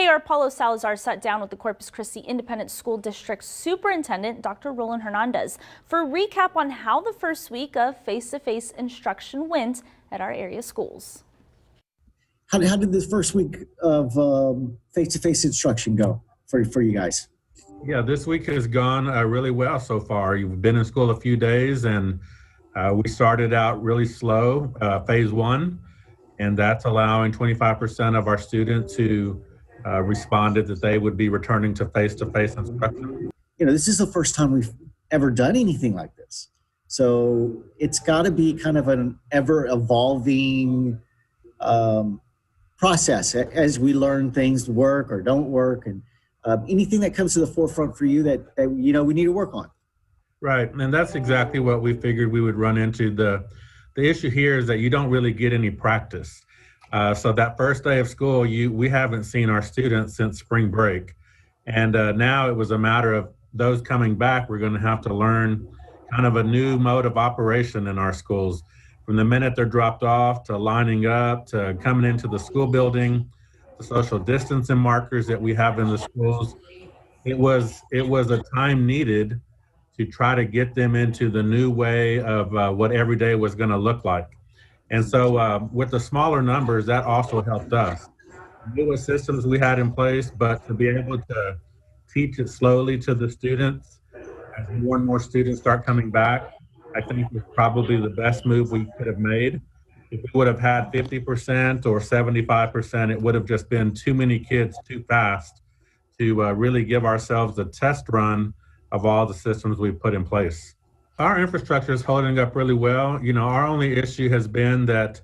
our Paulo Salazar sat down with the Corpus Christi Independent School District Superintendent, Dr. Roland Hernandez, for a recap on how the first week of face-to-face instruction went at our area schools. How did the first week of face-to-face instruction go for you guys? Yeah, this week has gone really well so far. You've been in school a few days, and we started out really slow, phase one, and that's allowing 25% of our students who responded that they would be returning to face-to-face instruction. You know, this is the first time we've ever done anything like this. So it's got to be kind of an ever-evolving process as we learn things work or don't work, and anything that comes to the forefront for you that you know we need to work on. Right, and that's exactly what we figured we would run into. The issue here is that you don't really get any practice. So that first day of school, we haven't seen our students since spring break, and now it was a matter of those coming back. We're going to have to learn kind of a new mode of operation in our schools. From the minute they're dropped off to lining up to coming into the school building, the social distancing markers that we have in the schools, it was a time needed to try to get them into the new way of what every day was going to look like. And so with the smaller numbers, that also helped us. Newer systems we had in place, but to be able to teach it slowly to the students as more and more students start coming back, I think was probably the best move we could have made. If we would have had 50% or 75%, it would have just been too many kids too fast to really give ourselves a test run of all the systems we've put in place. Our infrastructure is holding up really well. You know, our only issue has been that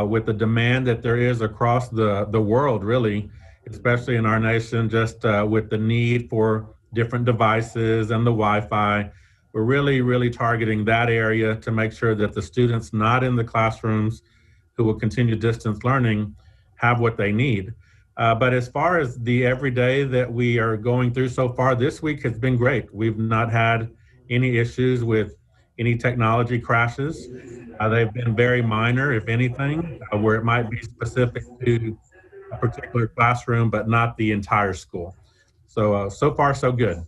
with the demand that there is across the world, really, especially in our nation, just with the need for different devices and the Wi-Fi, we're really targeting that area to make sure that the students not in the classrooms who will continue distance learning have what they need. But as far as the everyday that we are going through so far, this week has been great. We've not had any issues with any technology crashes. They've been very minor, if anything, where it might be specific to a particular classroom, but not the entire school. So, so far, so good.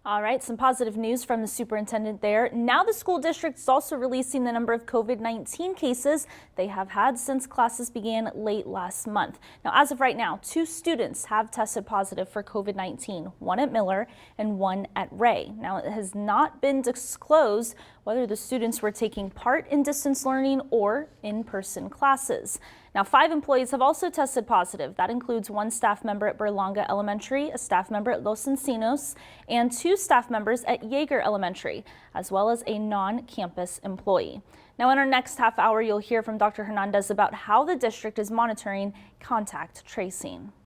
All right, some positive news from the superintendent there. Now the school district is also releasing the number of COVID-19 cases they have had since classes began late last month. Now, as of right now, 2 students have tested positive for COVID-19, one at Miller and one at Ray. Now, it has not been disclosed whether the students were taking part in distance learning or in-person classes. Now, 5 employees have also tested positive. That includes 1 staff member at Berlanga Elementary, a staff member at Los Encinos, and 2 staff members at Yeager Elementary, as well as a non-campus employee. Now, in our next half hour, you'll hear from Dr. Hernandez about how the district is monitoring contact tracing.